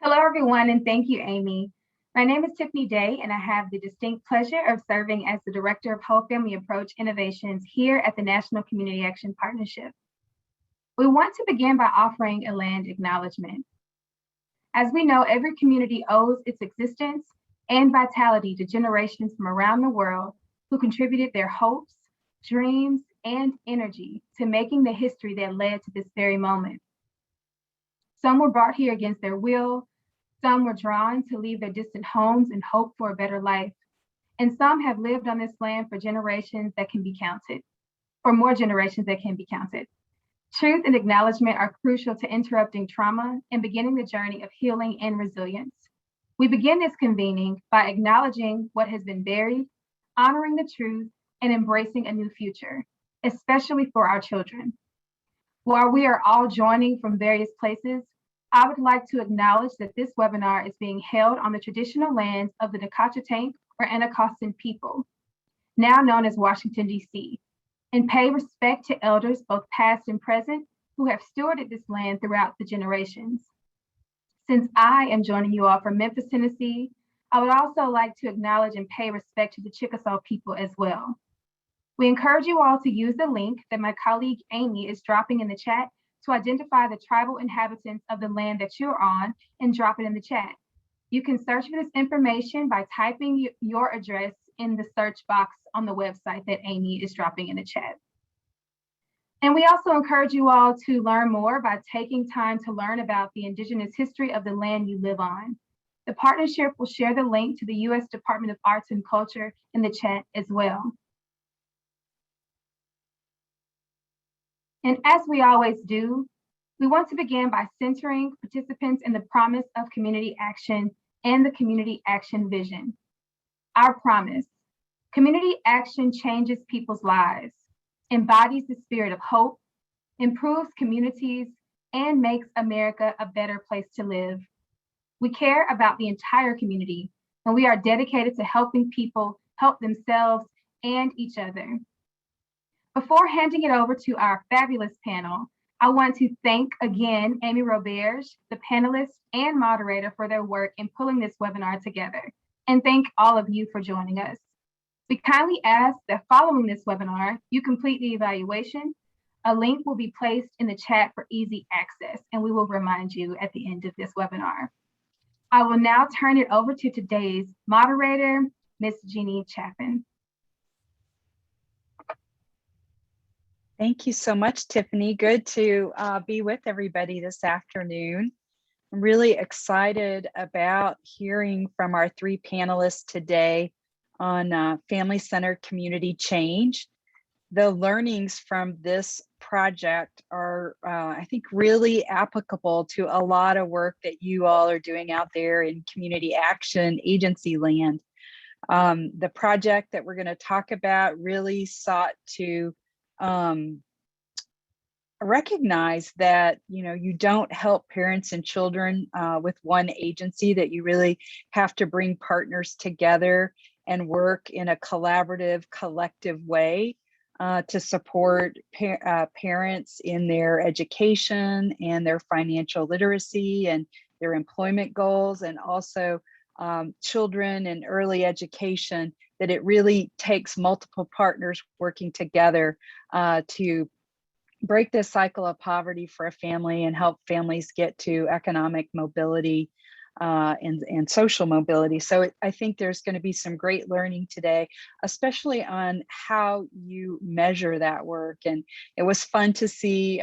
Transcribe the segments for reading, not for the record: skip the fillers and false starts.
Hello, everyone, and thank you, Amy. My name is Tiffany Day, and I have the distinct pleasure of serving as the Director of Whole Family Approach Innovations here at the National Community Action Partnership. We want to begin by offering a land acknowledgement. As we know, every community owes its existence and vitality to generations from around the world who contributed their hopes, dreams, and energy to making the history that led to this very moment. Some were brought here against their will, some were drawn to leave their distant homes and hope for a better life, and some have lived on this land for generations that can be counted, or more generations that can be counted. Truth and acknowledgement are crucial to interrupting trauma and beginning the journey of healing and resilience. We begin this convening by acknowledging what has been buried, honoring the truth, and embracing a new future, especially for our children. While we are all joining from various places, I would like to acknowledge that this webinar is being held on the traditional lands of the Nacotchtank or Anacostan people, now known as Washington, D.C., and pay respect to elders both past and present who have stewarded this land throughout the generations. Since I am joining you all from Memphis, Tennessee, I would also like to acknowledge and pay respect to the Chickasaw people as well. We encourage you all to use the link that my colleague Amy is dropping in the chat to identify the tribal inhabitants of the land that you're on and drop it in the chat. You can search for this information by typing your address in the search box on the website that Amy is dropping in the chat. And we also encourage you all to learn more by taking time to learn about the Indigenous history of the land you live on. The partnership will share the link to the U.S. Department of Arts and Culture in the chat as well. And as we always do, we want to begin by centering participants in the promise of community action and the community action vision. Our promise: community action changes people's lives, embodies the spirit of hope, improves communities, and makes America a better place to live. We care about the entire community, and we are dedicated to helping people help themselves and each other. Before handing it over to our fabulous panel, I want to thank again Amy Roberge, the panelists and moderator, for their work in pulling this webinar together, and thank all of you for joining us. We kindly ask that following this webinar, you complete the evaluation. A link will be placed in the chat for easy access, and we will remind you at the end of this webinar. I will now turn it over to today's moderator, Ms. Jeannie Chapin. Thank you so much, Tiffany. Good to be with everybody this afternoon. I'm really excited about hearing from our three panelists today on family-centered community change. The learnings from this project are, I think, really applicable to a lot of work that you all are doing out there in community action agency land. The project that we're going to talk about really sought to recognize that you don't help parents and children with one agency, that you really have to bring partners together and work in a collaborative, collective way to support parents in their education and their financial literacy and their employment goals, and also children and early education, that it really takes multiple partners working together to break this cycle of poverty for a family and help families get to economic mobility and social mobility. So I think there's going to be some great learning today, especially on how you measure that work. And it was fun to see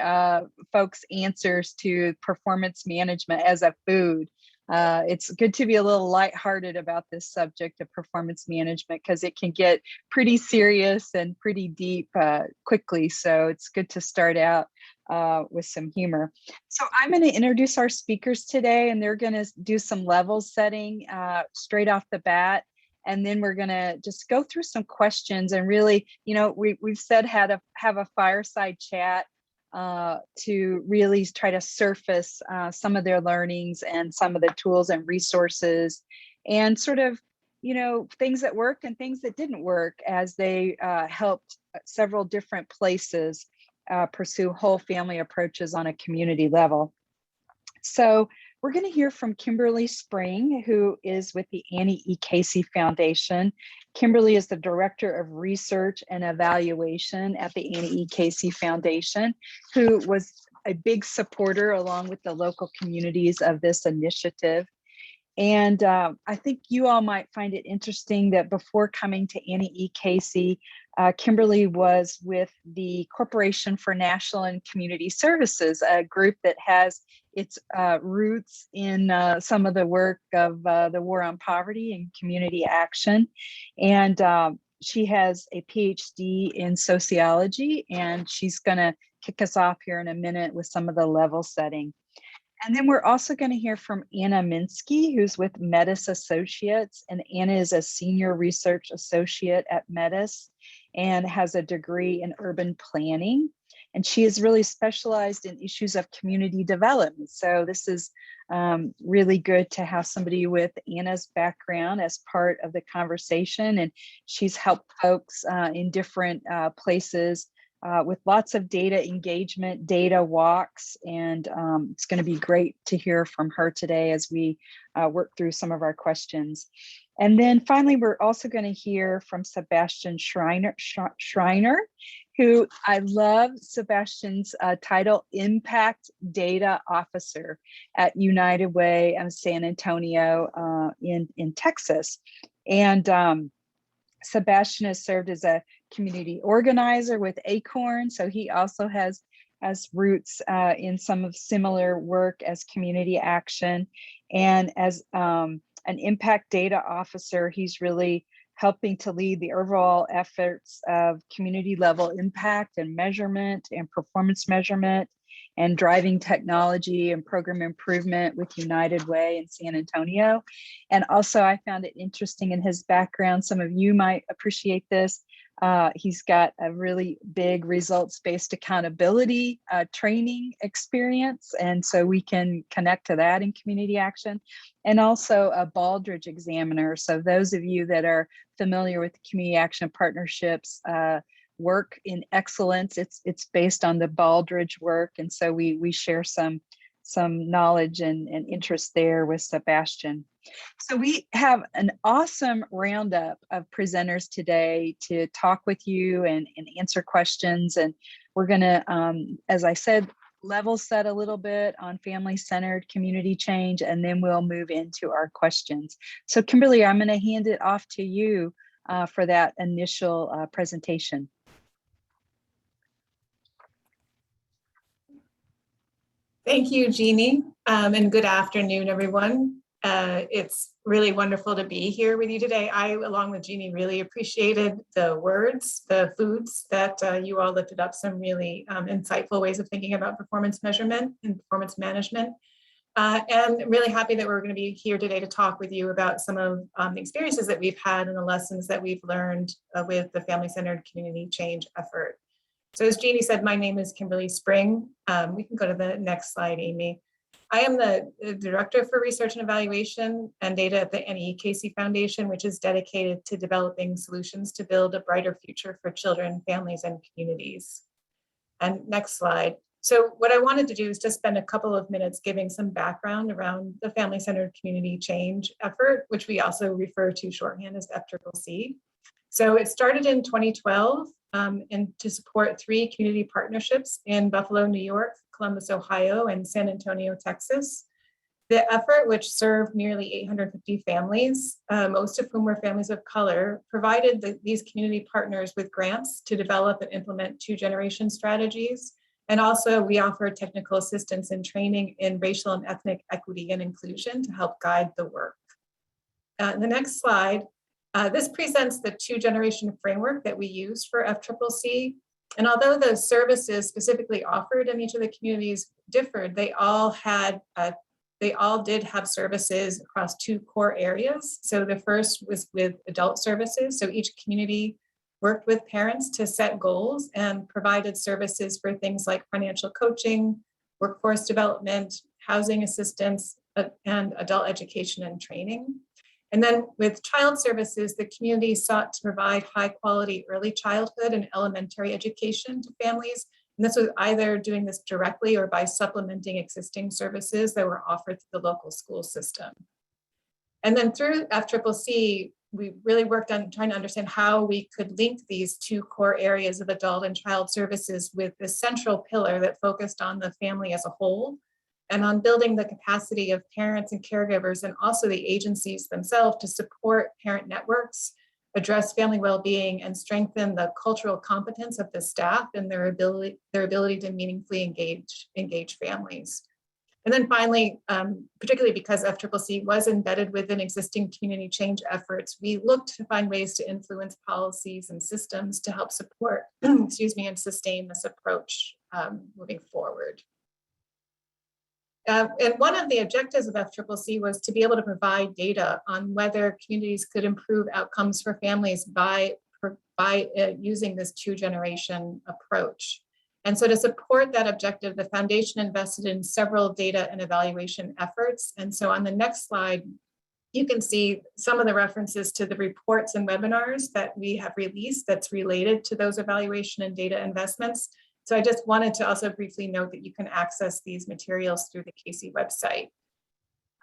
folks' answers to performance management as a food. It's good to be a little lighthearted about this subject of performance management, because it can get pretty serious and pretty deep quickly. So it's good to start out with some humor. So I'm going to introduce our speakers today, and they're going to do some level setting straight off the bat. And then we're going to just go through some questions and really, we've said how to have a fireside chat to really try to surface some of their learnings and some of the tools and resources and sort of, things that worked and things that didn't work as they helped several different places pursue whole family approaches on a community level. So we're going to hear from Kimberly Spring, who is with the Annie E. Casey Foundation. Kimberly is the Director of Research and Evaluation at the Annie E. Casey Foundation, who was a big supporter along with the local communities of this initiative. And I think you all might find it interesting that before coming to Annie E. Casey, Kimberly was with the Corporation for National and Community Services, a group that has its roots in some of the work of the War on Poverty and community action. And she has a PhD in sociology, and she's going to kick us off here in a minute with some of the level setting. And then we're also going to hear from Anna Minsky, who's with Metis Associates. And Anna is a senior research associate at Metis and has a degree in urban planning. And she is really specialized in issues of community development. So this is really good to have somebody with Anna's background as part of the conversation. And she's helped folks in different places with lots of data engagement, data walks, and it's going to be great to hear from her today as we work through some of our questions. And then finally, we're also going to hear from Sebastian Schreiner, who I love Sebastian's title, Impact Data Officer at United Way of San Antonio in Texas. And Sebastian has served as a community organizer with Acorn, so he also has roots in some of similar work as community action. And as an impact data officer, he's really helping to lead the overall efforts of community level impact and measurement and performance measurement and driving technology and program improvement with United Way in San Antonio. And also I found it interesting in his background, some of you might appreciate this, he's got a really big results-based accountability training experience. And so we can connect to that in community action, and also a Baldrige examiner. So those of you that are familiar with community action partnerships, work in excellence, it's based on the Baldrige work. And so we share some knowledge and interest there with Sebastian. So we have an awesome roundup of presenters today to talk with you and answer questions. And we're gonna, as I said, level set a little bit on family-centered community change, and then we'll move into our questions. So Kimberly, I'm gonna hand it off to you for that initial presentation. Thank you, Jeannie, and good afternoon, everyone. It's really wonderful to be here with you today. I, along with Jeannie, really appreciated the words, the foods that you all lifted up, some really insightful ways of thinking about performance measurement and performance management. And really happy that we're going to be here today to talk with you about some of the experiences that we've had and the lessons that we've learned with the family-centered community change effort. So as Jeannie said, my name is Kimberly Spring. We can go to the next slide, Amy. I am the Director for Research and Evaluation and Data at the Annie E. Casey Foundation, which is dedicated to developing solutions to build a brighter future for children, families, and communities. And next slide. So what I wanted to do is just spend a couple of minutes giving some background around the family-centered community change effort, which we also refer to shorthand as FCCC. So it started in 2012 and to support 3 community partnerships in Buffalo, New York, Columbus, Ohio, and San Antonio, Texas. The effort, which served nearly 850 families, most of whom were families of color, provided these community partners with grants to develop and implement 2-generation strategies. And also we offer technical assistance and training in racial and ethnic equity and inclusion to help guide the work. The next slide. This presents the 2-generation framework that we use for FCCC. And although the services specifically offered in each of the communities differed, they all did have services across 2 core areas. So the first was with adult services. So each community worked with parents to set goals and provided services for things like financial coaching, workforce development, housing assistance, and adult education and training. And then with child services, the community sought to provide high quality early childhood and elementary education to families And this was either doing this directly or by supplementing existing services that were offered through the local school system. And then through FCCC, we really worked on trying to understand how we could link these two core areas of adult and child services with the central pillar that focused on the family as a whole and on building the capacity of parents and caregivers and also the agencies themselves to support parent networks, address family well-being, and strengthen the cultural competence of the staff and their ability to meaningfully engage families. And then finally, particularly because FCCC was embedded within existing community change efforts, we looked to find ways to influence policies and systems to help support, excuse me, and sustain this approach moving forward. And one of the objectives of FCCC was to be able to provide data on whether communities could improve outcomes for families by using this two-generation approach. And so to support that objective, the foundation invested in several data and evaluation efforts. And so on the next slide, you can see some of the references to the reports and webinars that we have released that's related to those evaluation and data investments. So I just wanted to also briefly note that you can access these materials through the Casey website.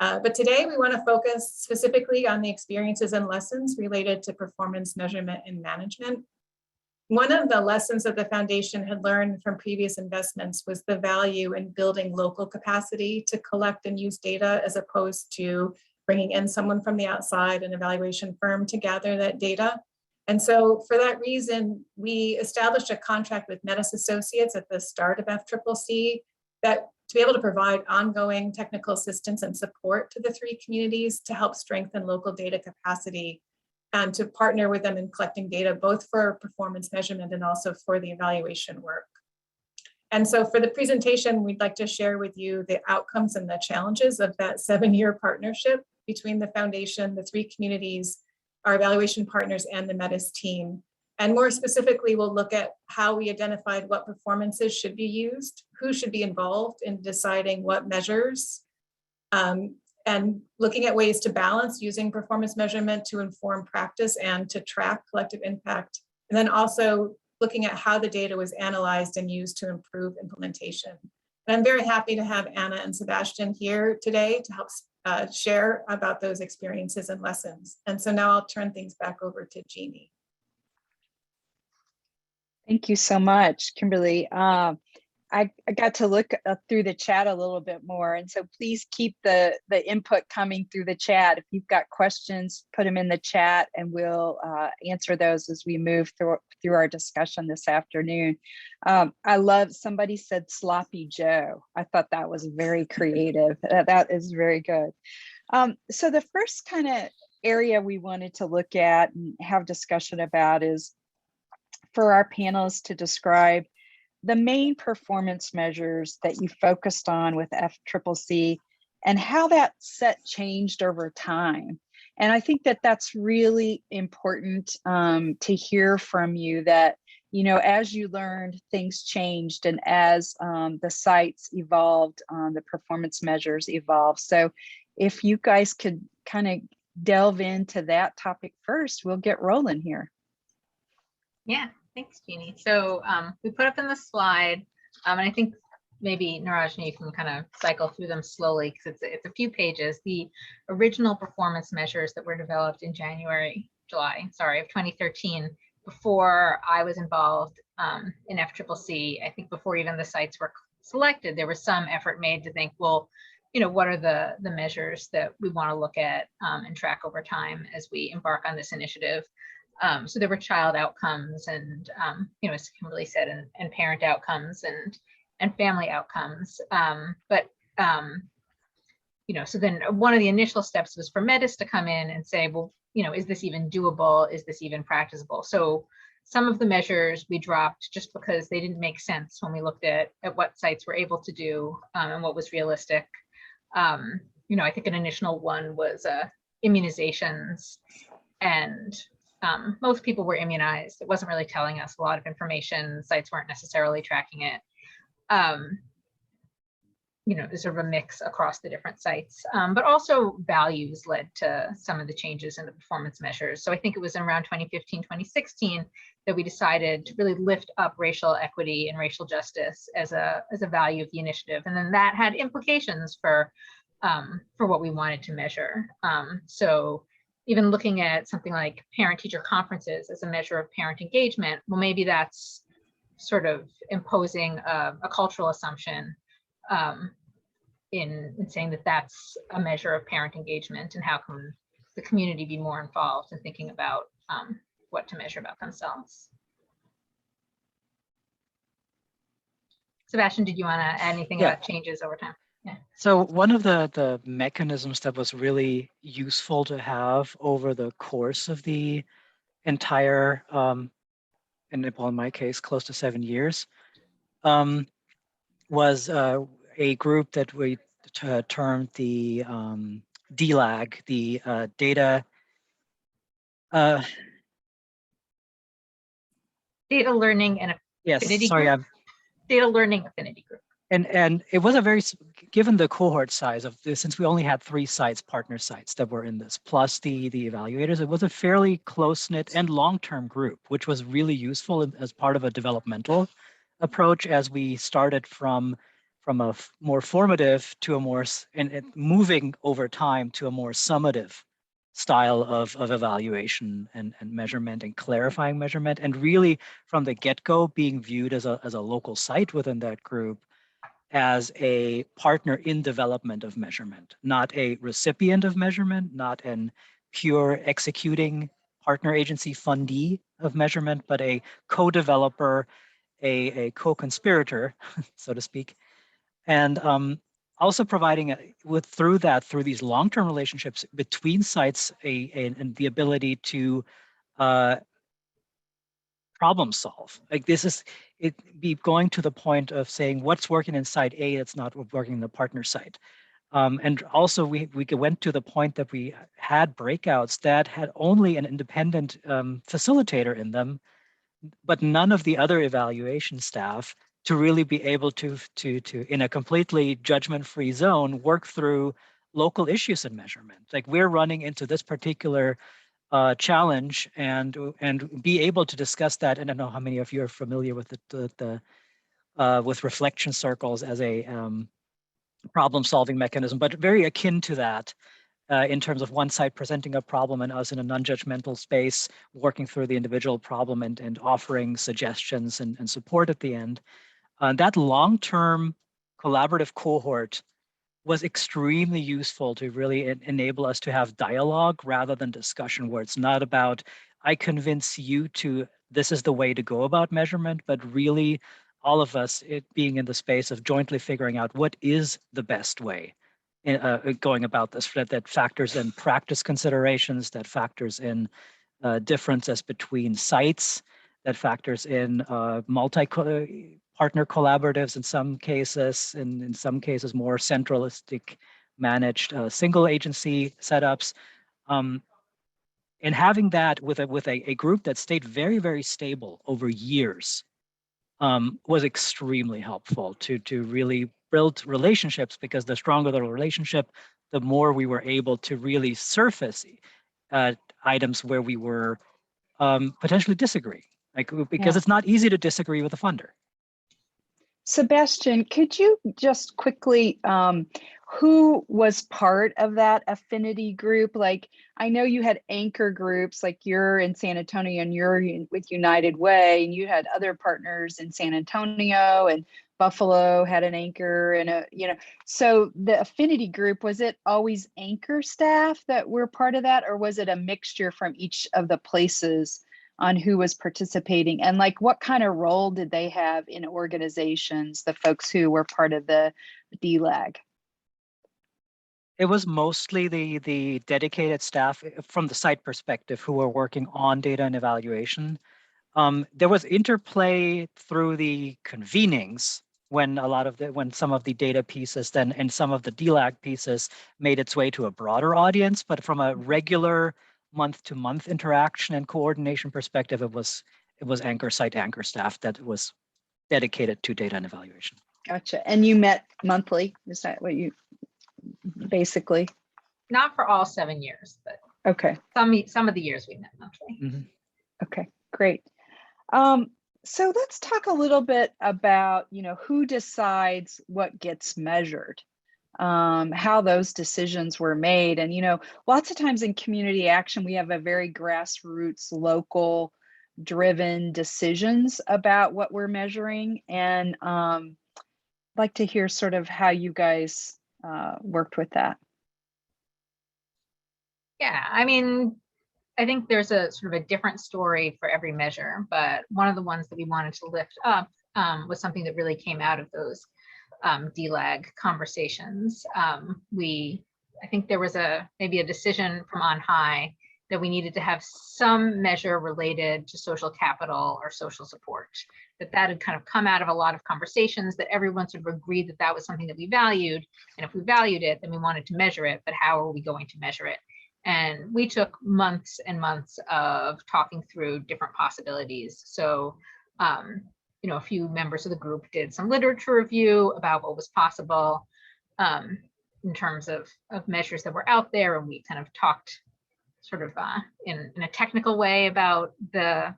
But today we want to focus specifically on the experiences and lessons related to performance measurement and management. One of the lessons that the foundation had learned from previous investments was the value in building local capacity to collect and use data as opposed to bringing in someone from the outside, an evaluation firm, to gather that data. And so for that reason, we established a contract with Metis Associates at the start of FCCC that to be able to provide ongoing technical assistance and support to the three communities to help strengthen local data capacity and to partner with them in collecting data, both for performance measurement and also for the evaluation work. And so for the presentation, we'd like to share with you the outcomes and the challenges of that 7-year partnership between the foundation, the three communities, our evaluation partners, and the Metis team. And more specifically, we'll look at how we identified what performances should be used, who should be involved in deciding what measures, and looking at ways to balance using performance measurement to inform practice and to track collective impact. And then also looking at how the data was analyzed and used to improve implementation. And I'm very happy to have Anna and Sebastian here today to help share about those experiences and lessons. And so now I'll turn things back over to Jeannie. Thank you so much, Kimberly. I got to look through the chat a little bit more, and so please keep the input coming through the chat. If you've got questions, put them in the chat, and we'll answer those as we move through our discussion this afternoon. I love, somebody said Sloppy Joe. I thought that was very creative. That is very good. So the first kind of area we wanted to look at and have discussion about is for our panelists to describe the main performance measures that you focused on with FCCC and how that set changed over time. And I think that that's really important to hear from you that, you know, as you learned, things changed, and as the sites evolved, the performance measures evolved. So if you guys could kind of delve into that topic first, we'll get rolling here. Yeah. Thanks, Jeannie. So we put up in the slide, and I think maybe Narajni, you can kind of cycle through them slowly because it's a few pages. The original performance measures that were developed in July of 2013, before I was involved in FCCC, I think before even the sites were selected, there was some effort made to think, well, you know, what are the measures that we want to look at and track over time as we embark on this initiative. So there were child outcomes and, you know, as Kimberly said, and parent outcomes and family outcomes. You know, so then one of the initial steps was for Metis to come in and say, well, you know, is this even doable? Is this even practicable? So some of the measures we dropped just because they didn't make sense when we looked at what sites were able to do and what was realistic. You know, I think an initial one was immunizations, and most people were immunized. It wasn't really telling us a lot of information. Sites weren't necessarily tracking it. sort of a mix across the different sites. But also values led to some of the changes in the performance measures. So I think it was around 2015, 2016 that we decided to really lift up racial equity and racial justice as a value of the initiative. And then that had implications for what we wanted to measure. So even looking at something like parent-teacher conferences as a measure of parent engagement, well, maybe that's sort of imposing a cultural assumption in saying that that's a measure of parent engagement, and how can the community be more involved in thinking about what to measure about themselves. Sebastian, did you want to add anything about changes over time? Yeah. So one of the mechanisms that was really useful to have over the course of the entire, and in my case, close to 7 years, was a group that we termed the DLAG, the data. Data learning and affinity group. Data learning affinity group. And it was a very, given the cohort size of this, since we only had 3 sites, partner sites that were in this, plus the evaluators, it was a fairly close-knit and long-term group, which was really useful as part of a developmental approach as we started from a more formative to a more, and moving over time to a more summative style of evaluation and measurement and clarifying measurement, and really from the get-go being viewed as a local site within that group as a partner in development of measurement, not a recipient of measurement, not an pure executing partner agency fundee of measurement, but a co-developer, a co-conspirator, so to speak. And also providing through these long-term relationships between sites and the ability to problem solve. Like this is be going to the point of saying what's working in site A that's not working in the partner site. And also we went to the point that we had breakouts that had only an independent facilitator in them, but none of the other evaluation staff to really be able to in a completely judgment-free zone work through local issues and measurement. Like we're running into this particular challenge and be able to discuss that. And I don't know how many of you are familiar with with reflection circles as a problem-solving mechanism, but very akin to that in terms of one side presenting a problem and us in a non-judgmental space working through the individual problem and offering suggestions and support at the end. That long-term collaborative cohort was extremely useful to really enable us to have dialogue rather than discussion, where it's not about, I convince you to, this is the way to go about measurement, but really all of us being in the space of jointly figuring out what is the best way going about this, that factors in practice considerations, that factors in differences between sites, that factors in multi-partner collaboratives in some cases, and in some cases more centralistic managed single agency setups. And having that with a group that stayed very, very stable over years was extremely helpful to really build relationships, because the stronger the relationship, the more we were able to really surface items where we were potentially disagree. Because it's not easy to disagree with a funder. Sebastian, could you just quickly, who was part of that affinity group? Like, I know you had anchor groups, like you're in San Antonio and you're with United Way, and you had other partners in San Antonio, and Buffalo had an anchor, and so the affinity group, was it always anchor staff that were part of that, or was it a mixture from each of the places on who was participating? And like, what kind of role did they have in organizations, the folks who were part of the DLAG? It was mostly the dedicated staff from the site perspective who were working on data and evaluation. There was interplay through the convenings when some of the data pieces and some of the DLAG pieces made its way to a broader audience, but from a regular month-to-month interaction and coordination perspective, it was anchor staff that was dedicated to data and evaluation. Gotcha. And you met monthly? Is that what you basically? Not for all 7 years, but Okay. some of the years we met monthly. Mhm. Okay, great. So let's talk a little bit about, who decides what gets measured, how those decisions were made. And, lots of times in community action, we have a very grassroots, local driven decisions about what we're measuring. And I'd like to hear sort of how you guys worked with that. Yeah, I mean, I think there's a sort of a different story for every measure, but one of the ones that we wanted to lift up was something that really came out of those DLAG conversations. I think there was maybe a decision from on high that we needed to have some measure related to social capital or social support, that had kind of come out of a lot of conversations, that everyone sort of agreed that that was something that we valued. And if we valued it, then we wanted to measure it, but how are we going to measure it? And we took months and months of talking through different possibilities. So, a few members of the group did some literature review about what was possible in terms of measures that were out there. And we kind of talked sort of in a technical way about the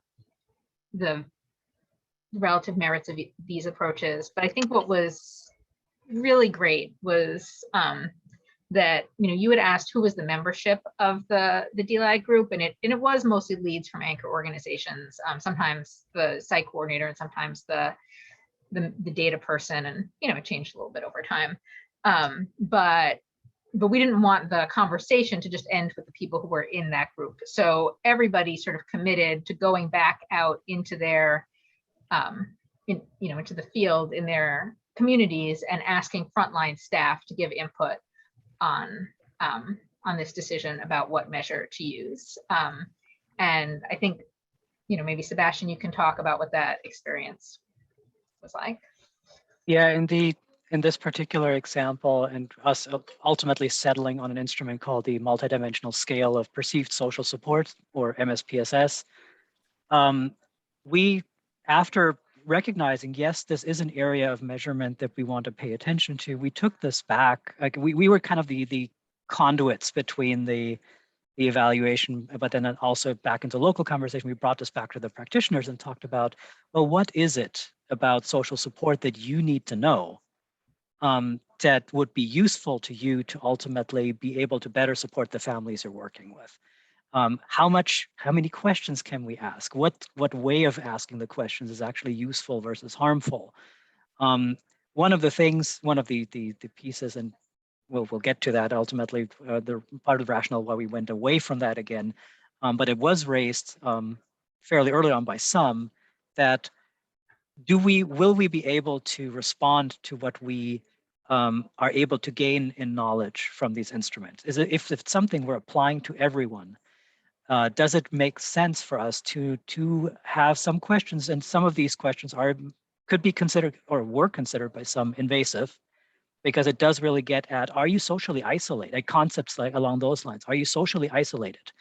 relative merits of these approaches. But I think what was really great was that you had asked who was the membership of the DLAG group, and it was mostly leads from anchor organizations, sometimes the site coordinator and sometimes the data person, and it changed a little bit over time. But we didn't want the conversation to just end with the people who were in that group. So everybody sort of committed to going back out into their into the field in their communities and asking frontline staff to give input on this decision about what measure to use. And I think, maybe Sebastian, you can talk about what that experience was like. Yeah, in this particular example, and us ultimately settling on an instrument called the Multidimensional Scale of Perceived Social Support, or MSPSS, we, after recognizing, yes, this is an area of measurement that we want to pay attention to, we took this back. Like we were kind of the conduits between the evaluation, but then also back into local conversation. We brought this back to the practitioners and talked about, well, what is it about social support that you need to know that would be useful to you to ultimately be able to better support the families you're working with? How many questions can we ask? What way of asking the questions is actually useful versus harmful? One of the pieces, and we'll get to that ultimately, the part of the rationale why we went away from that again, but it was raised fairly early on by some, that will we be able to respond to what we are able to gain in knowledge from these instruments? If it's something we're applying to everyone, does it make sense for us to have some questions? And some of these questions could be considered, or were considered by some, invasive, because it does really get at, are you socially isolated? Like concepts like along those lines. Are you socially isolated?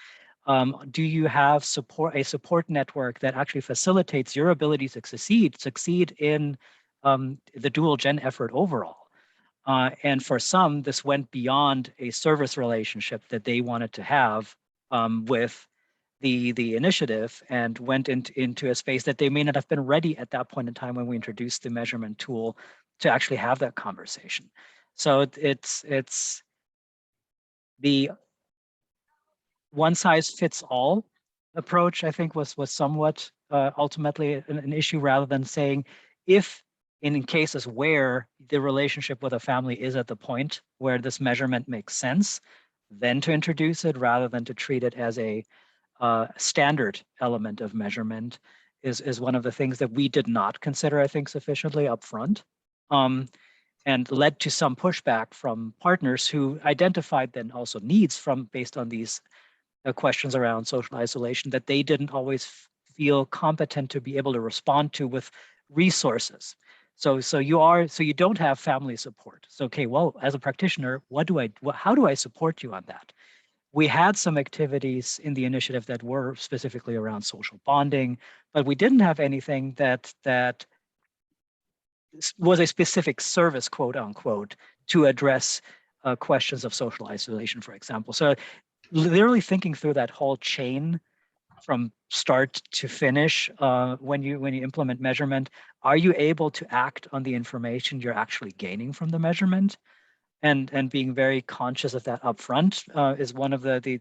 Do you have a support network that actually facilitates your ability to succeed in the dual gen effort overall? And for some, this went beyond a service relationship that they wanted to have with the initiative, and went into a space that they may not have been ready at that point in time when we introduced the measurement tool to actually have that conversation. So it's the one size fits all approach, I think, was somewhat ultimately an issue, rather than saying, if in cases where the relationship with a family is at the point where this measurement makes sense, then to introduce it, rather than to treat it as a standard element of measurement, is one of the things that we did not consider, I think, sufficiently upfront, and led to some pushback from partners who identified then also needs based on these questions around social isolation that they didn't always feel competent to be able to respond to with resources. So you don't have family support. So, okay, well, as a practitioner, how do I support you on that? We had some activities in the initiative that were specifically around social bonding, but we didn't have anything that was a specific service, quote unquote, to address questions of social isolation, for example. So literally thinking through that whole chain from start to finish, when you implement measurement, are you able to act on the information you're actually gaining from the measurement? And being very conscious of that upfront is one of the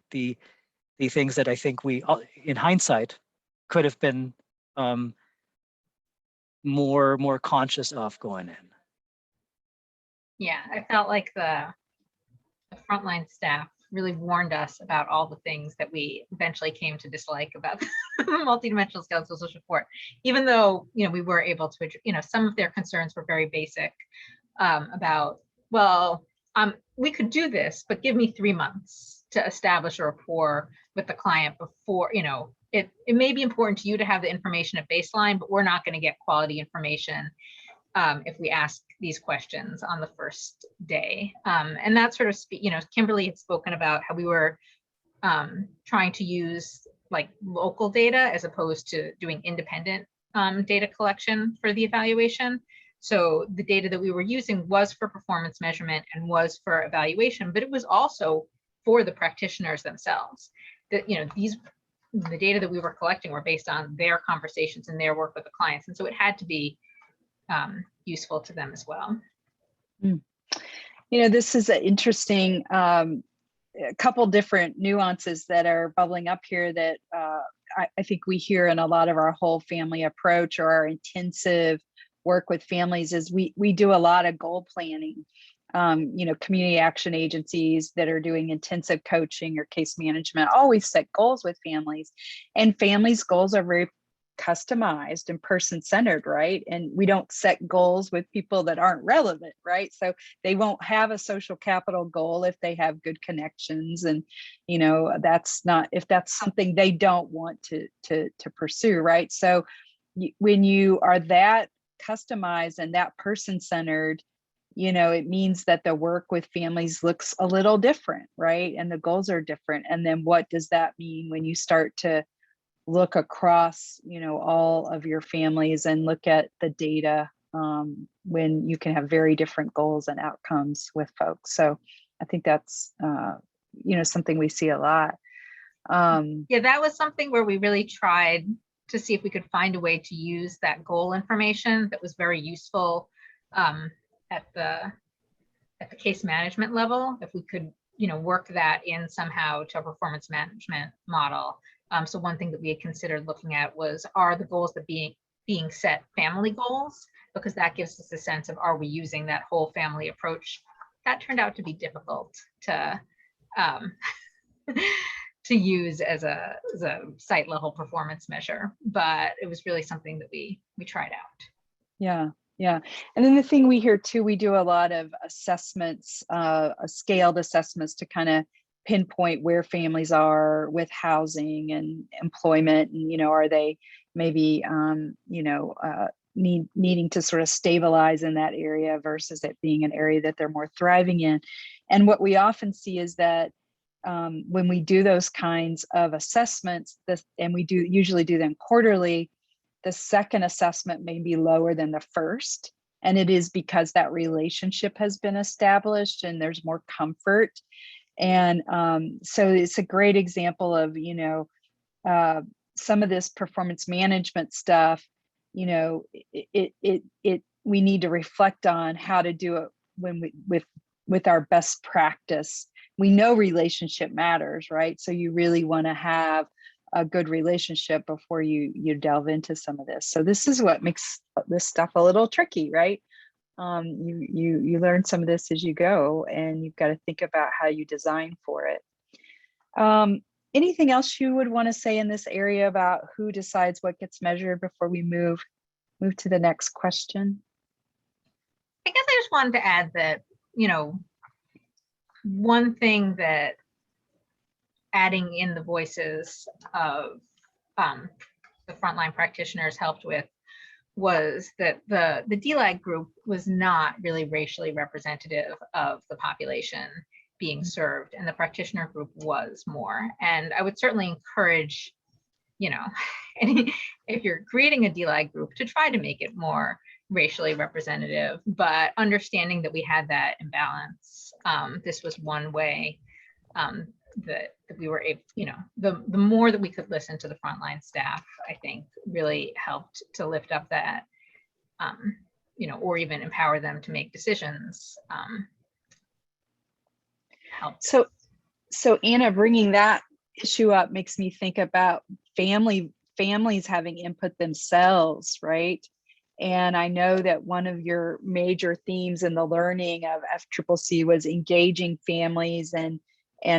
things that I think we, in hindsight, could have been more conscious of going in. Yeah, I felt like the frontline staff really warned us about all the things that we eventually came to dislike about multidimensional skeletal social support, even though, we were able to, some of their concerns were very basic about, well, we could do this, but give me 3 months to establish a rapport with the client before, it may be important to you to have the information at baseline, but we're not going to get quality information if we ask these questions on the first day. And that sort of, Kimberly had spoken about how we were trying to use like local data as opposed to doing independent data collection for the evaluation. So the data that we were using was for performance measurement and was for evaluation, but it was also for the practitioners themselves. That, the data that we were collecting were based on their conversations and their work with the clients. And so it had to be useful to them as well. This is an interesting a couple different nuances that are bubbling up here that I think we hear in a lot of our whole family approach or our intensive work with families is we do a lot of goal planning. Community action agencies that are doing intensive coaching or case management always set goals with families, and families' goals are very customized and person-centered, right? And we don't set goals with people that aren't relevant, right? So they won't have a social capital goal if they have good connections, and that's not, if that's something they don't want to pursue, right? So when you are that customized and that person-centered, it means that the work with families looks a little different, right? And the goals are different. And then what does that mean when you start to look across, all of your families and look at the data, when you can have very different goals and outcomes with folks? So I think that's, something we see a lot. Yeah, that was something where we really tried to see if we could find a way to use that goal information that was very useful at the case management level, if we could, work that in somehow to a performance management model. So one thing that we had considered looking at was, are the goals that being set family goals? Because that gives us a sense of, are we using that whole family approach? That turned out to be difficult to to use as a site level performance measure, but it was really something that we tried out. Yeah. And then the thing we hear too, we do a lot of assessments, scaled assessments to kind of pinpoint where families are with housing and employment, and are they maybe needing to sort of stabilize in that area versus it being an area that they're more thriving in. And what we often see is that when we do those kinds of assessments, and we usually do them quarterly, the second assessment may be lower than the first. And it is because that relationship has been established and there's more comfort. And so it's a great example of, some of this performance management stuff, we need to reflect on how to do it when with our best practice. We know relationship matters, right? So you really want to have a good relationship before you delve into some of this. So this is what makes this stuff a little tricky, right? You learn some of this as you go, and you've got to think about how you design for it. Anything else you would want to say in this area about who decides what gets measured before we move to the next question? I guess I just wanted to add that, one thing that adding in the voices of the frontline practitioners helped with was that the DLAG group was not really racially representative of the population being served, and the practitioner group was more. And I would certainly encourage, if you're creating a DLAG group, to try to make it more racially representative, but understanding that we had that imbalance, this was one way that we were able, the more that we could listen to the frontline staff, I think really helped to lift up that, or even empower them to make decisions. Helped. So Anna, bringing that issue up makes me think about families having input themselves, right? And I know that one of your major themes in the learning of FCCC was engaging families and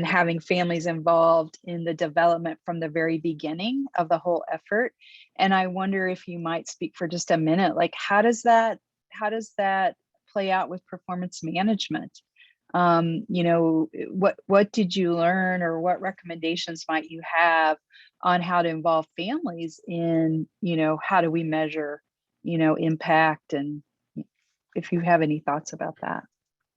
having families involved in the development from the very beginning of the whole effort. And I wonder if you might speak for just a minute, like how does that play out with performance management? What did you learn, or what recommendations might you have on how to involve families in, how do we measure, impact, and if you have any thoughts about that?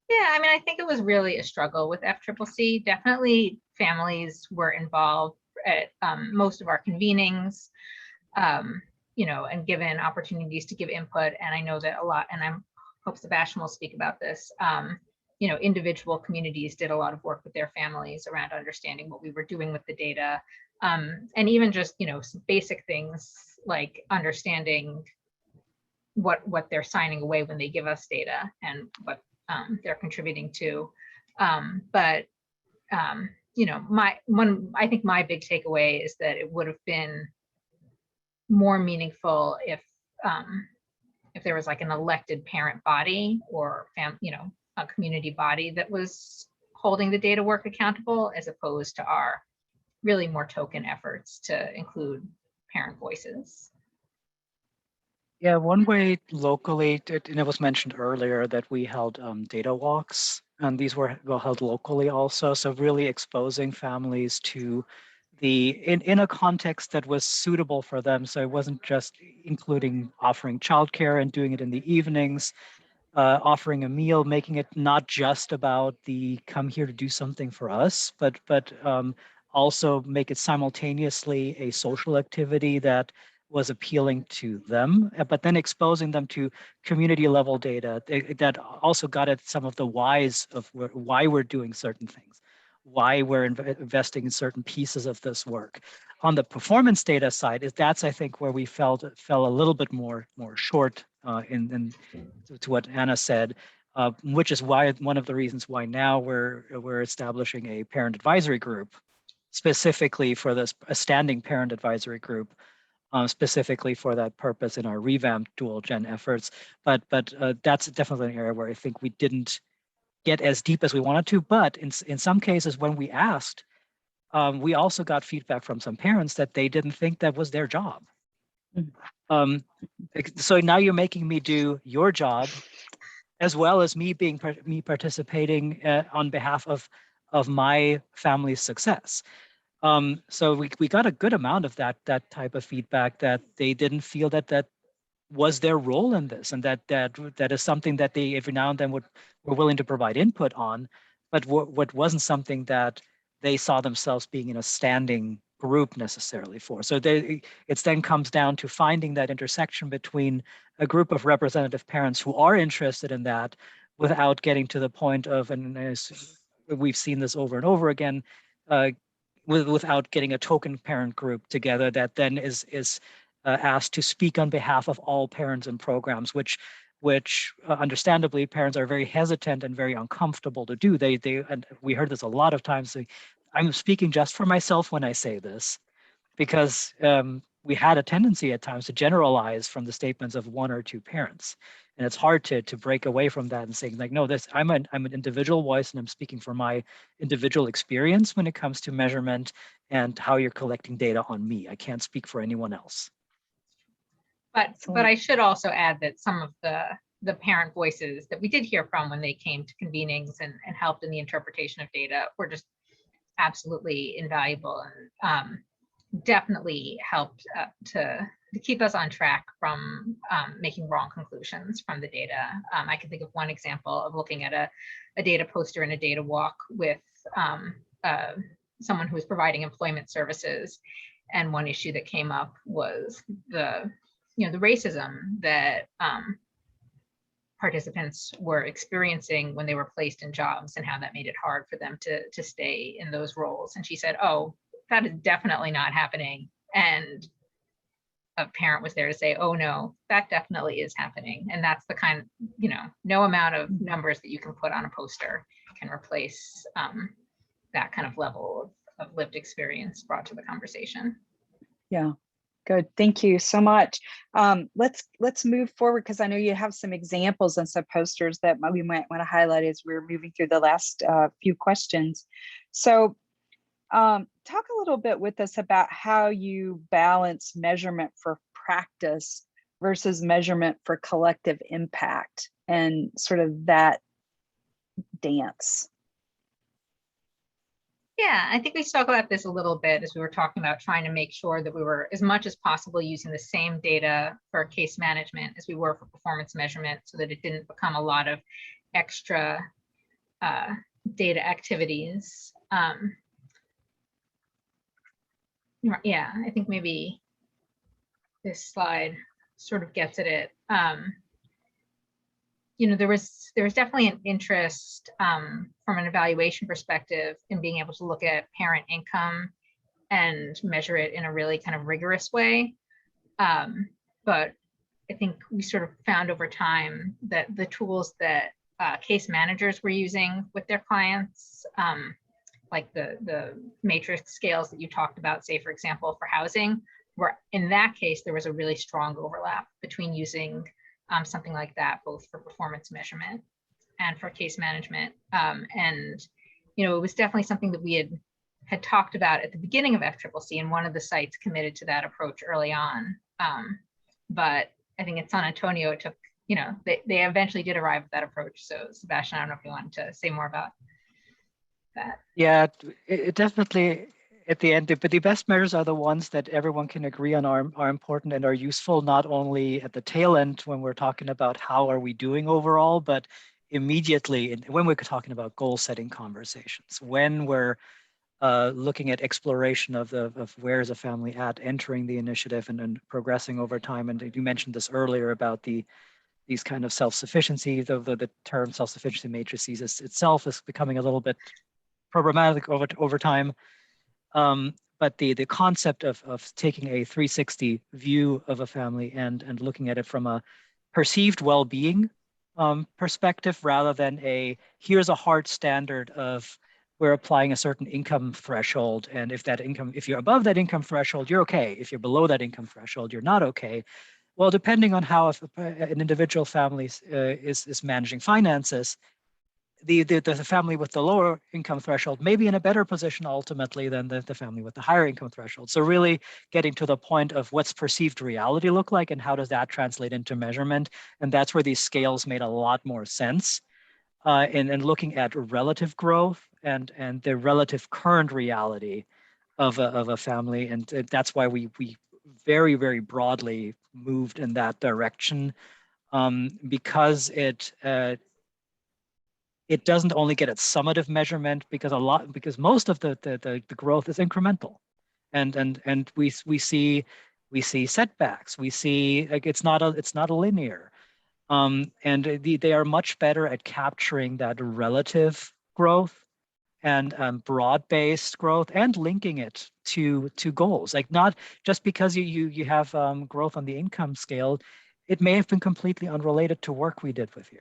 Yeah, I mean, I think it was really a struggle with FCCC. Definitely families were involved at most of our convenings, and given opportunities to give input. And I know that a lot, and I hope Sebastian will speak about this, individual communities did a lot of work with their families around understanding what we were doing with the data. And even just, some basic things like understanding what they're signing away when they give us data and what they're contributing to. I think my big takeaway is that it would have been more meaningful if there was like an elected parent body or a community body that was holding the data work accountable, as opposed to our really more token efforts to include parent voices. Yeah, one way locally, and it was mentioned earlier that we held data walks, and these were held locally also. So really exposing families to in a context that was suitable for them. So it wasn't just including offering childcare and doing it in the evenings, offering a meal, making it not just about the come here to do something for us, but also make it simultaneously a social activity that was appealing to them, but then exposing them to community level data that also got at some of the whys of why we're doing certain things, why we're investing in certain pieces of this work. On the performance data side, that's I think where we fell a little bit more short in to what Anna said, which is why one of the reasons why now we're establishing a parent advisory group specifically for this, a standing parent advisory group specifically for that purpose in our revamped dual gen efforts. But that's definitely an area where I think we didn't get as deep as we wanted to. But in some cases, when we asked, we also got feedback from some parents that they didn't think that was their job. So now you're making me do your job, as well as me participating on behalf of my family's success. So we got a good amount of that type of feedback, that they didn't feel that was their role in this, and that is something that they every now and then were willing to provide input on, but what wasn't something that they saw themselves being in a standing group necessarily for. So it then comes down to finding that intersection between a group of representative parents who are interested in that without getting to the point of, and we've seen this over and over again, without getting a token parent group together that then is asked to speak on behalf of all parents and programs, which understandably parents are very hesitant and very uncomfortable to do. And we heard this a lot of times. I'm speaking just for myself when I say this, because we had a tendency at times to generalize from the statements of one or two parents. And it's hard to break away from that and saying like, no, I'm an individual voice and I'm speaking for my individual experience when it comes to measurement and how you're collecting data on me. I can't speak for anyone else. But I should also add that some of the parent voices that we did hear from when they came to convenings and helped in the interpretation of data were just absolutely invaluable, and definitely helped to keep us on track from making wrong conclusions from the data. I can think of one example of looking at a data poster and a data walk with someone who was providing employment services, and one issue that came up was the racism that participants were experiencing when they were placed in jobs and how that made it hard for them to stay in those roles. And she said, oh, that is definitely not happening. And a parent was there to say, oh no, that definitely is happening. And that's the kind of, no amount of numbers that you can put on a poster can replace that kind of level of lived experience brought to the conversation. Yeah, good. Thank you so much. Let's move forward, because I know you have some examples and some posters that we might want to highlight as we're moving through the last few questions. So talk a little bit with us about how you balance measurement for practice versus measurement for collective impact, and sort of that dance. Yeah, I think we spoke about this a little bit as we were talking about trying to make sure that we were, as much as possible, using the same data for case management as we were for performance measurement, so that it didn't become a lot of extra data activities. Yeah, I think maybe this slide sort of gets at it. There was definitely an interest from an evaluation perspective in being able to look at parent income and measure it in a really kind of rigorous way. But I think we sort of found over time that the tools that case managers were using with their clients, like the matrix scales that you talked about, say, for example, for housing, where in that case, there was a really strong overlap between using something like that, both for performance measurement and for case management. And, it was definitely something that we had talked about at the beginning of FCCC, and one of the sites committed to that approach early on. But I think at San Antonio, it took, they eventually did arrive at that approach. So Sebastian, I don't know if you wanted to say more about that. Yeah, it definitely at the end, but the best measures are the ones that everyone can agree on are important and are useful, not only at the tail end when we're talking about how are we doing overall, but immediately when we're talking about goal setting conversations, when we're looking at exploration of where is a family at entering the initiative and progressing over time. And you mentioned this earlier about these kind of self-sufficiency, the term self-sufficiency matrices itself is becoming a little bit problematic over time. But the concept of taking a 360 view of a family and looking at it from a perceived well-being perspective, rather than here's a hard standard of we're applying a certain income threshold, and if you're above that income threshold, you're okay. If you're below that income threshold, you're not okay. Well, depending on how an individual family is managing finances, the family with the lower income threshold may be in a better position ultimately than the family with the higher income threshold. So really getting to the point of what's perceived reality look like and how does that translate into measurement. And that's where these scales made a lot more sense in looking at relative growth and the relative current reality of a family. And that's why we very, very broadly moved in that direction, because it doesn't only get its summative measurement, because most of the growth is incremental, and we see setbacks. We see like it's not a linear, and they are much better at capturing that relative growth and broad-based growth and linking it to goals. Like not just because you have growth on the income scale, it may have been completely unrelated to work we did with you.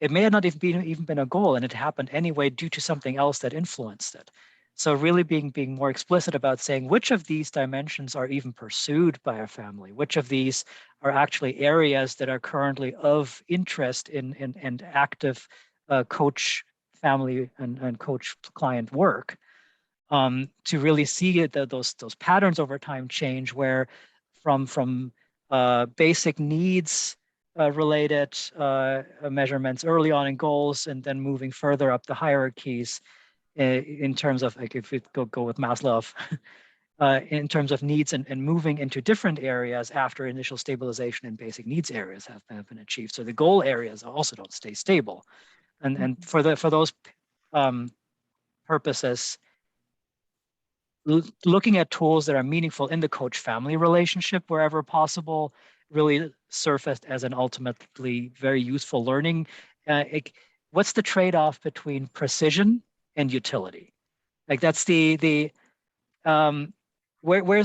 It may have not even been a goal, and it happened anyway due to something else that influenced it. So really being more explicit about saying which of these dimensions are even pursued by a family, which of these are actually areas that are currently of interest in active coach family and coach client work, to really see those patterns over time change, where from basic needs related measurements early on in goals, and then moving further up the hierarchies in terms of, like, if we go with Maslow, in terms of needs and moving into different areas after initial stabilization and basic needs areas have been achieved. So the goal areas also don't stay stable. And for those purposes, looking at tools that are meaningful in the coach family relationship wherever possible, really surfaced as an ultimately very useful learning. What's the trade-off between precision and utility? Like that's where's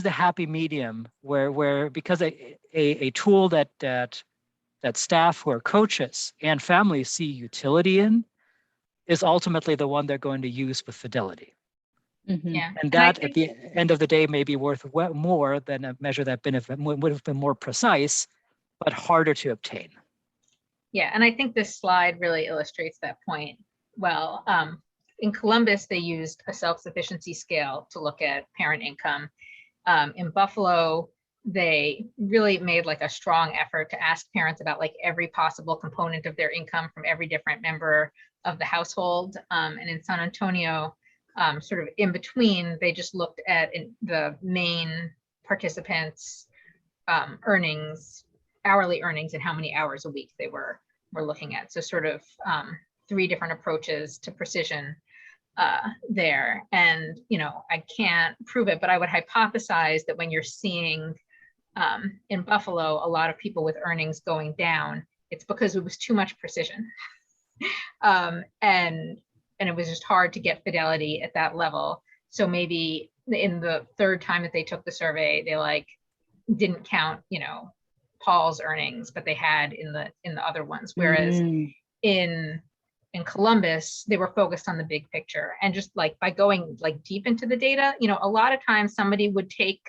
the happy medium where because a tool that staff or coaches and families see utility in is ultimately the one they're going to use with fidelity. Yeah. And I that think, at the end of the day may be worth more than a measure that would have been more precise, but harder to obtain. yeah, and I think this slide really illustrates that point well. In Columbus, they used a self-sufficiency scale to look at parent income. In Buffalo, they really made like a strong effort to ask parents about like every possible component of their income from every different member of the household. And in San Antonio, sort of in between, they just looked at the main participants' earnings, hourly earnings, and how many hours a week they were looking at. So sort of 3 different approaches to precision there. And, I can't prove it, but I would hypothesize that when you're seeing in Buffalo, a lot of people with earnings going down, it's because it was too much precision. And it was just hard to get fidelity at that level. So maybe in the 3rd time that they took the survey, they like didn't count, Paul's earnings, but they had in the other ones. Whereas in Columbus, they were focused on the big picture. And just like by going like deep into the data, a lot of times somebody would take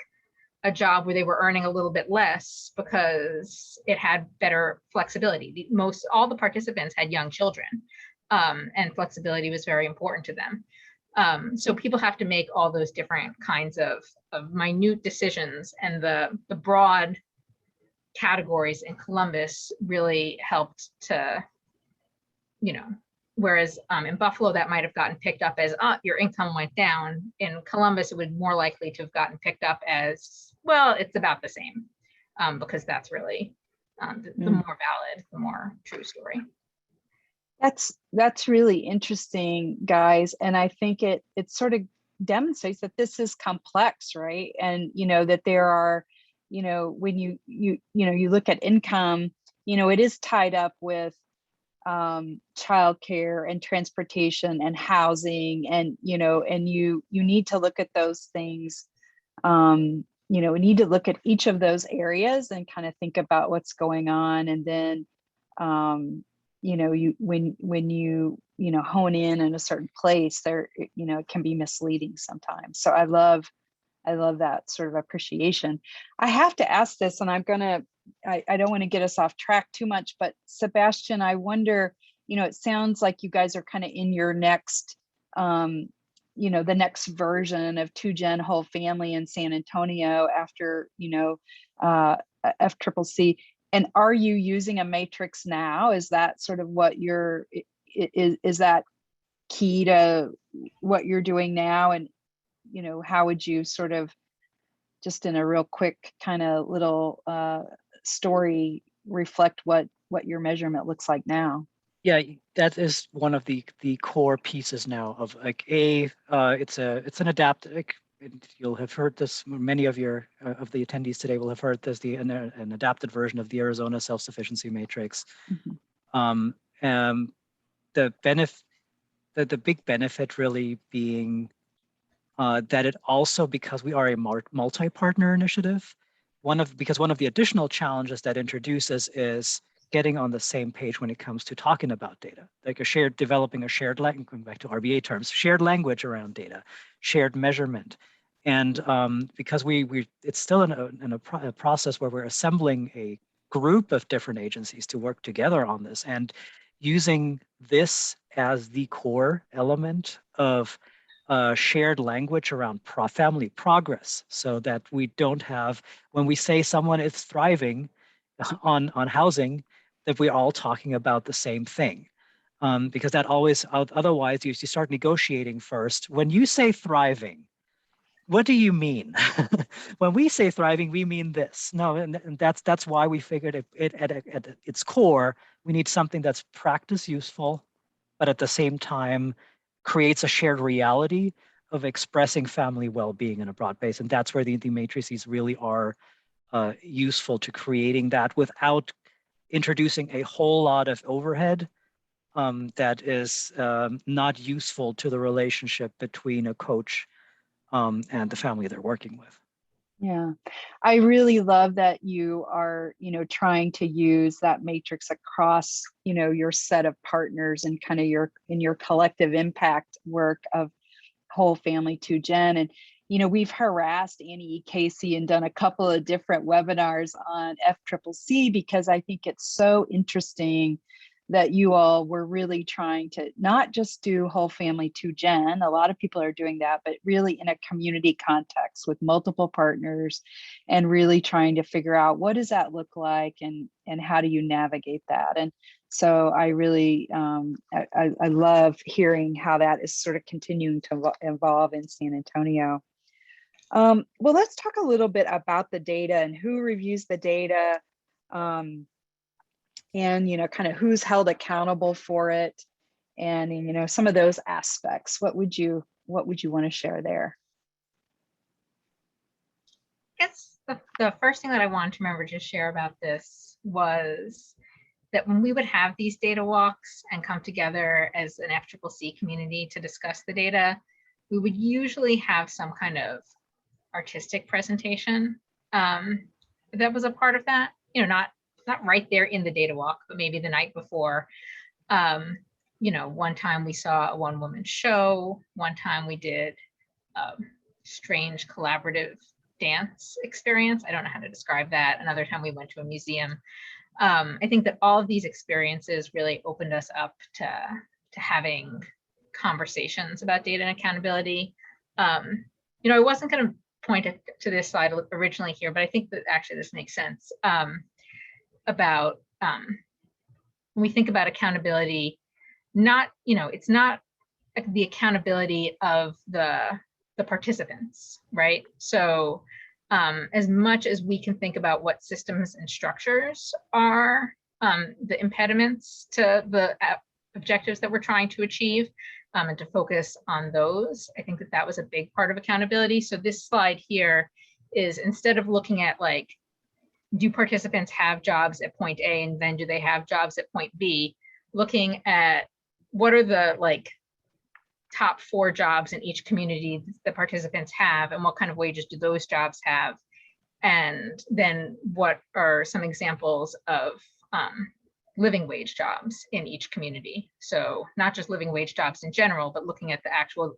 a job where they were earning a little bit less because it had better flexibility. All the participants had young children, and flexibility was very important to them. So people have to make all those different kinds of minute decisions, and the broad categories in Columbus really helped to, whereas in Buffalo, that might have gotten picked up as, your income went down. In Columbus, it would more likely to have gotten picked up as, well, it's about the same, because that's really the more valid, the more true story. That's really interesting, guys. And I think it sort of demonstrates that this is complex, right? And, that there are, when you look at income, it is tied up with childcare and transportation and housing, and and you need to look at those things. We need to look at each of those areas and kind of think about what's going on, and then when you hone in a certain place, there it can be misleading sometimes. So I love that sort of appreciation. I have to ask this, and I don't want to get us off track too much, but Sebastian, I wonder, it sounds like you guys are kind of in your next, the next version of 2-gen whole family in San Antonio after, FCCC. And are you using a matrix now? Is that sort of what is that key to what you're doing now? And, how would you sort of, just in a real quick kind of little story, reflect what your measurement looks like now? Yeah, that is one of the core pieces now of like it's an adaptive. You'll have heard this. Many of your of the attendees today will have heard this. An adapted version of the Arizona Self-Sufficiency Matrix. The big benefit really being that it also, because we are a multi-partner initiative, because one of the additional challenges that introduces is getting on the same page when it comes to talking about data, like developing a shared language, going back to RBA terms, shared language around data, shared measurement. And because it's still in a process where we're assembling a group of different agencies to work together on this, and using this as the core element of shared language around family progress, so that we don't have, when we say someone is thriving on housing, that we're all talking about the same thing. Because that always, otherwise you start negotiating first. When you say thriving, what do you mean? When we say thriving, we mean this. No, and that's why we figured it at its core, we need something that's practice useful, but at the same time creates a shared reality of expressing family well-being in a broad base. And that's where the matrices really are useful to creating that without introducing a whole lot of overhead that is not useful to the relationship between a coach and the family they're working with. Yeah, I really love that you are, trying to use that matrix across, your set of partners and kind of your collective impact work of whole family to Gen. And, we've harassed Annie E. Casey and done a couple of different webinars on FCCC because I think it's so interesting that you all were really trying to not just do whole family to Gen. A lot of people are doing that, but really in a community context with multiple partners and really trying to figure out what does that look like and how do you navigate that. And so I really, I love hearing how that is sort of continuing to evolve in San Antonio. Well, let's talk a little bit about the data and who reviews the data. And kind of who's held accountable for it, and some of those aspects. What would you want to share there? I guess the first thing that I wanted to remember to share about this was that when we would have these data walks and come together as an FCCC community to discuss the data, we would usually have some kind of artistic presentation that was a part of that. Not right there in the data walk, but maybe the night before. One time we saw a one-woman show. One time we did a strange collaborative dance experience. I don't know how to describe that. Another time we went to a museum. I think that all of these experiences really opened us up to having conversations about data and accountability. I wasn't going to point to this slide originally here, but I think that actually this makes sense. About when we think about accountability, it's not the accountability of the participants, right? So as much as we can think about what systems and structures are the impediments to the objectives that we're trying to achieve, and to focus on those, I think that was a big part of accountability. So this slide here is, instead of looking at do participants have jobs at point A and then do they have jobs at point B, looking at what are the top 4 jobs in each community the participants have and what kind of wages do those jobs have, and then what are some examples of living wage jobs in each community. So not just living wage jobs in general, but looking at the actual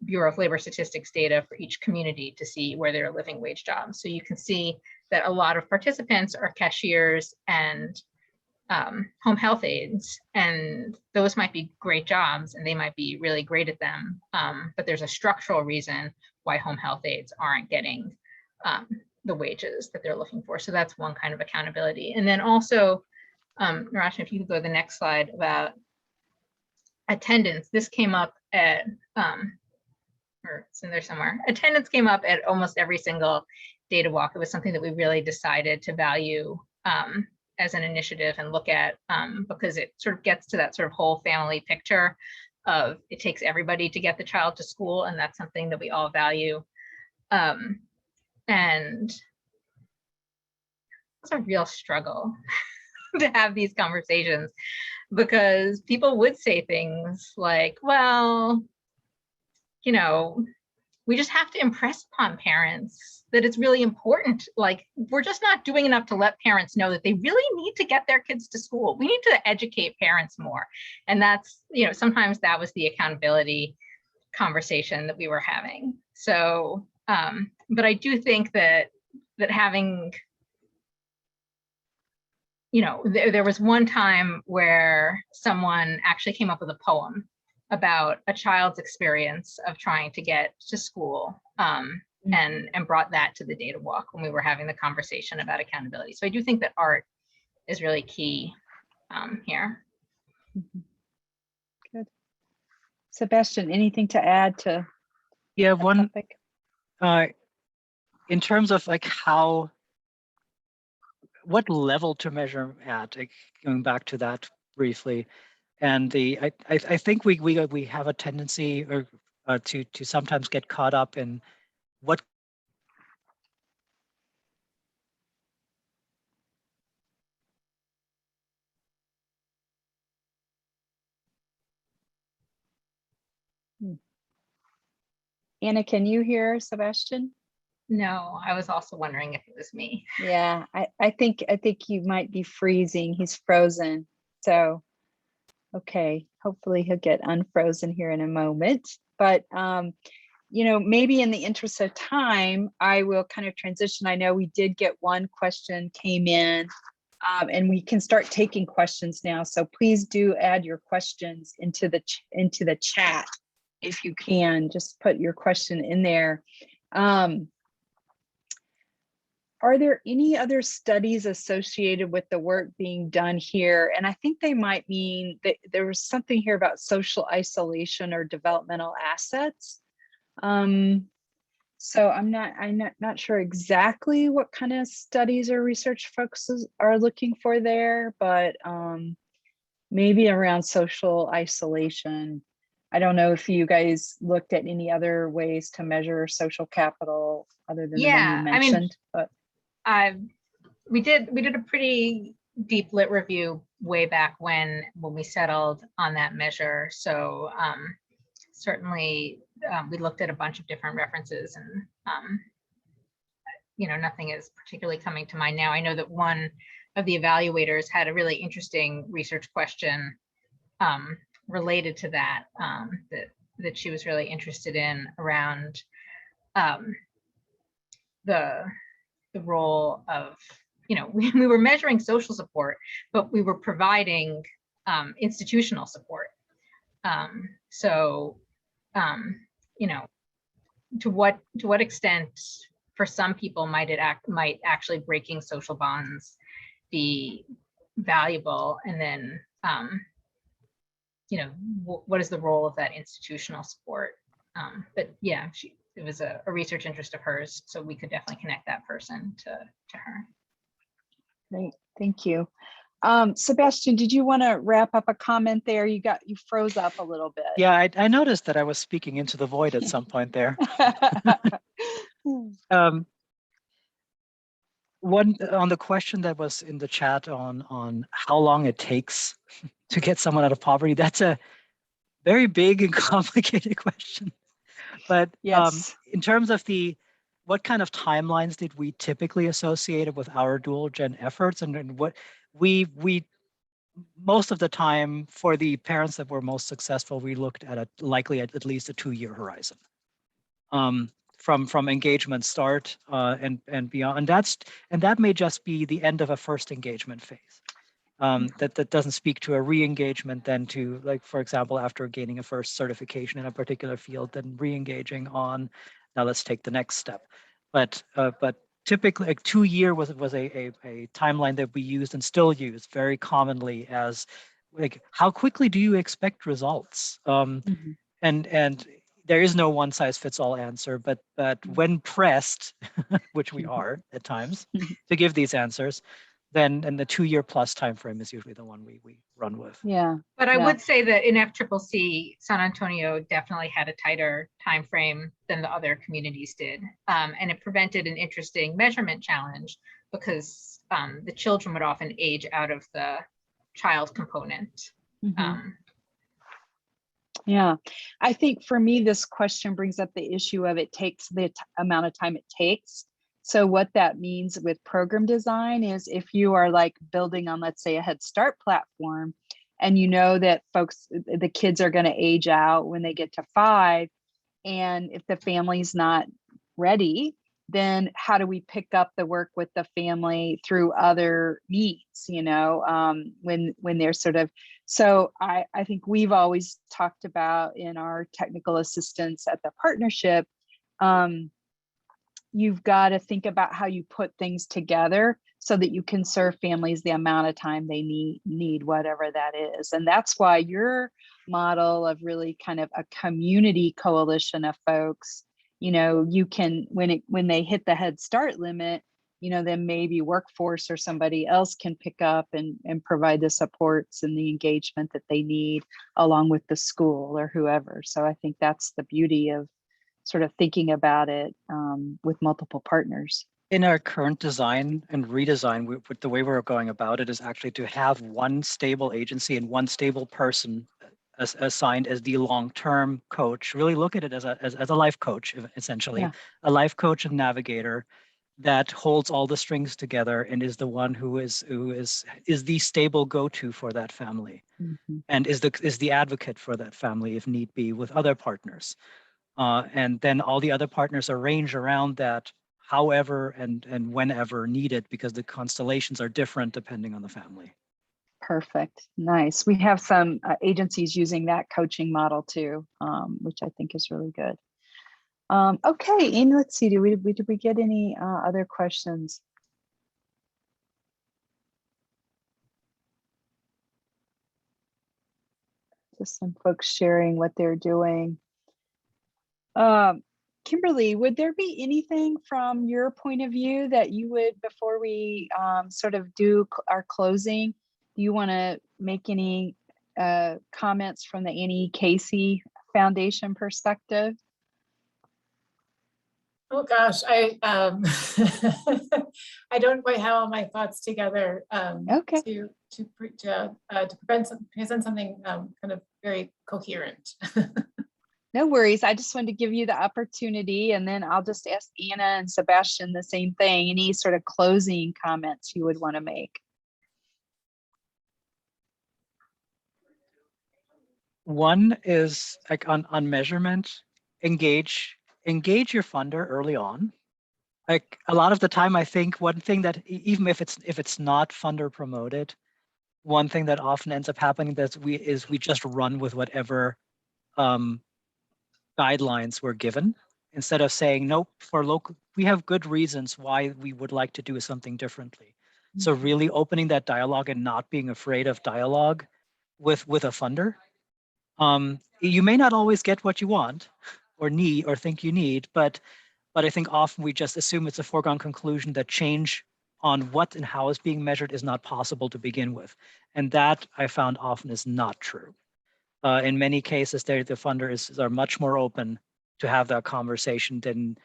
Bureau of Labor Statistics data for each community to see where there are living wage jobs. So you can see that a lot of participants are cashiers and home health aides, and those might be great jobs and they might be really great at them, but there's a structural reason why home health aides aren't getting the wages that they're looking for. So that's one kind of accountability. And then also, Narasha, if you could go to the next slide about attendance. This came up at or it's in there somewhere. Attendance came up at almost every single data walk. It was something that we really decided to value as an initiative and look at, because it sort of gets to that sort of whole family picture of it takes everybody to get the child to school, and that's something that we all value. And it's a real struggle to have these conversations, because people would say things like, well, we just have to impress upon parents that it's really important. We're just not doing enough to let parents know that they really need to get their kids to school. We need to educate parents more. And that's, sometimes that was the accountability conversation that we were having. So, but I do think that having, there was one time where someone actually came up with a poem about a child's experience of trying to get to school, and brought that to the data walk when we were having the conversation about accountability. So I do think that art is really key here. Good. Sebastian, anything to add to? Yeah, one topic? In terms of what level to measure at, going back to that briefly, and I think we have a tendency to sometimes get caught up in what Anna, can you hear Sebastian? No, I was also wondering if it was me. Yeah, I think you might be freezing. He's frozen. So, okay, hopefully he'll get unfrozen here in a moment. But you know, maybe in the interest of time, I will kind of transition. I know we did get one question came in, and we can start taking questions now. So please do add your questions into the chat if you can. Just put your question in there. Are there any other studies associated with the work being done here? And I think they might mean that there was something here about social isolation or developmental assets. So I'm not sure exactly what kind of studies or research folks are looking for there, but maybe around social isolation. I don't know if you guys looked at any other ways to measure social capital other than the one you mentioned, but. We did a pretty deep lit review way back when we settled on that measure. So certainly we looked at a bunch of different references, and you know, nothing is particularly coming to mind now. I know that one of the evaluators had a really interesting research question related to that that she was really interested in around the role of, you know, we were measuring social support, but we were providing institutional support. You know, to what extent for some people might actually breaking social bonds be valuable, and then you know, what is the role of that institutional support? But yeah, it was a research interest of hers, so we could definitely connect that person to her. Great, thank you. Sebastian, did you want to wrap up a comment there? You froze up a little bit. Yeah, I noticed that I was speaking into the void at some point there. One on the question that was in the chat on how long it takes to get someone out of poverty, that's a very big and complicated question. But yes. In terms of what kind of timelines did we typically associate with our dual gen efforts, and what we most of the time for the parents that were most successful, we looked at likely at least a 2-year horizon from engagement start and beyond, and that may just be the end of a first engagement phase. That doesn't speak to a re-engagement then to, like, for example, after gaining a first certification in a particular field, then re-engaging on, now let's take the next step. But typically, like 2-year was a timeline that we used and still use very commonly as, like, how quickly do you expect results? And there is no one size fits all answer, but when pressed, which we are at times, to give these answers, then and the 2-year plus time frame is usually the one we run with. Yeah. But I would say that in FCCC, San Antonio definitely had a tighter time frame than the other communities did, and it prevented an interesting measurement challenge because the children would often age out of the child component. Yeah, I think for me, this question brings up the issue of it takes the amount of time it takes. So what that means with program design is if you are like building on, let's say, a Head Start platform, and you know that the kids are going to age out when they get to 5, and if the family's not ready, then how do we pick up the work with the family through other needs, you know, when they're sort of, so I think we've always talked about in our technical assistance at the partnership, you've got to think about how you put things together so that you can serve families the amount of time they need, whatever that is. And that's why your model of really kind of a community coalition of folks, you know, you can, when they hit the Head Start limit, you know, then maybe workforce or somebody else can pick up and provide the supports and the engagement that they need along with the school or whoever. So I think that's the beauty of sort of thinking about it with multiple partners. In our current design and redesign, the way we're going about it is actually to have one stable agency and one stable person assigned as the long-term coach. Really look at it as a life coach, essentially, Yeah. a life coach and navigator that holds all the strings together and is the one who is the stable go-to for that family, and is the advocate for that family if need be with other partners. And then all the other partners arrange around that however and whenever needed, because the constellations are different depending on the family. Perfect. Nice. We have some agencies using that coaching model too, which I think is really good. Okay, Amy, let's see, did we get any other questions? Just some folks sharing what they're doing. Kimberly, would there be anything from your point of view that you would, before we sort of do our closing, do you want to make any comments from the Annie Casey Foundation perspective? Oh gosh, I I don't quite have all my thoughts together Okay. to present something kind of very coherent. No worries. I just wanted to give you the opportunity, and then I'll just ask Anna and Sebastian the same thing. Any sort of closing comments you would want to make? One is like on measurement, engage your funder early on. Like a lot of the time, I think one thing that even if it's not funder promoted, one thing that often ends up happening is we just run with whatever guidelines were given, instead of saying, nope, for local, we have good reasons why we would like to do something differently. So really opening that dialogue and not being afraid of dialogue with a funder. You may not always get what you want or need or think you need, but I think often we just assume it's a foregone conclusion that change on what and how is being measured is not possible to begin with. And that I found often is not true. In many cases, the funders are much more open to have that conversation than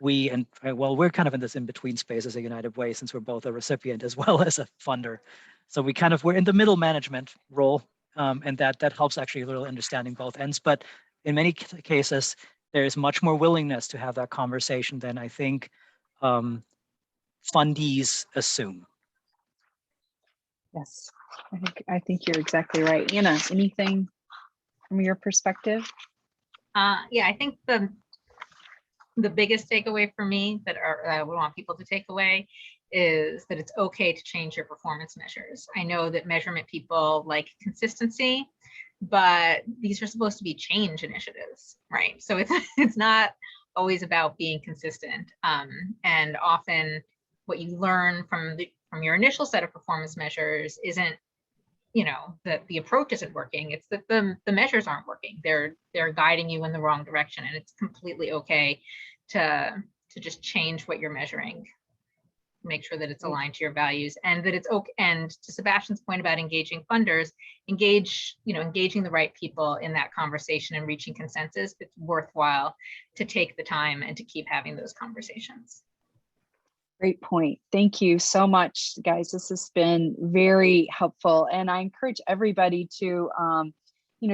we, and well, we're kind of in this in-between space as a United Way, since we're both a recipient as well as a funder. So we're in the middle management role, and that helps actually a little understanding both ends. But in many cases, there is much more willingness to have that conversation than I think fundees assume. Yes, I think you're exactly right. Anna, anything from your perspective? Yeah, I think the biggest takeaway for me that I would want people to take away is that it's okay to change your performance measures. I know that measurement people like consistency, but these are supposed to be change initiatives, right? So it's not always about being consistent. And often what you learn from your initial set of performance measures isn't, that the approach isn't working. It's that the measures aren't working. They're guiding you in the wrong direction, and it's completely okay to just change what you're measuring. Make sure that it's aligned to your values, and that it's okay. And to Sebastian's point about engaging funders, engaging the right people in that conversation and reaching consensus. It's worthwhile to take the time and to keep having those conversations. Great point. Thank you so much, guys. This has been very helpful. And I encourage everybody to,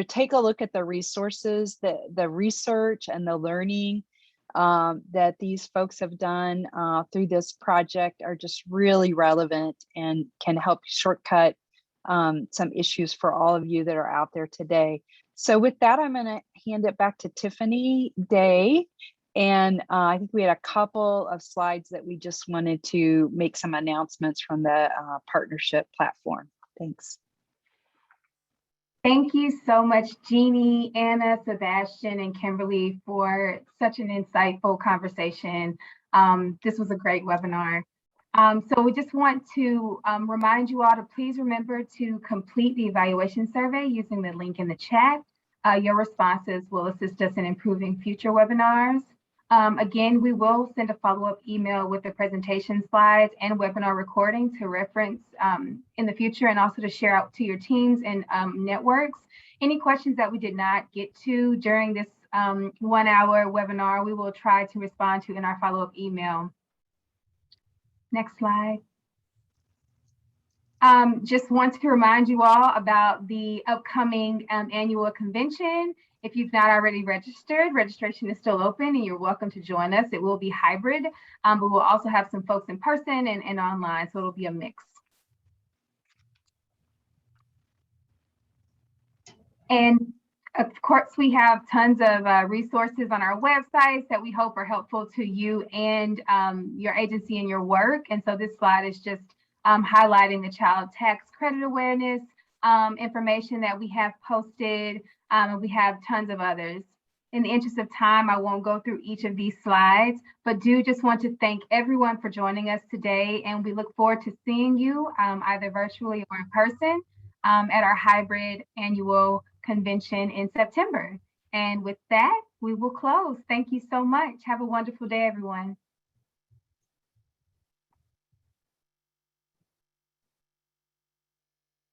take a look at the resources, the research and the learning that these folks have done through this project are just really relevant and can help shortcut some issues for all of you that are out there today. So with that, I'm going to hand it back to Tiffany Day. And I think we had a couple of slides that we just wanted to make some announcements from the partnership platform. Thanks. Thank you so much, Jeannie, Anna, Sebastian, and Kimberly for such an insightful conversation. This was a great webinar. So we just want to remind you all to please remember to complete the evaluation survey using the link in the chat. Your responses will assist us in improving future webinars. Again, we will send a follow-up email with the presentation slides and webinar recording to reference in the future, and also to share out to your teams and networks. Any questions that we did not get to during this 1 hour webinar, we will try to respond to in our follow-up email. Next slide. Just want to remind you all about the upcoming annual convention. If you've not already registered, registration is still open and you're welcome to join us. It will be hybrid, but we'll also have some folks in person and online, so it'll be a mix. And of course, we have tons of resources on our websites that we hope are helpful to you and your agency and your work. And so this slide is just highlighting the child tax credit awareness information that we have posted. We have tons of others. In the interest of time, I won't go through each of these slides, but do just want to thank everyone for joining us today. And we look forward to seeing you either virtually or in person at our hybrid annual convention in September. And with that, we will close. Thank you so much. Have a wonderful day, everyone.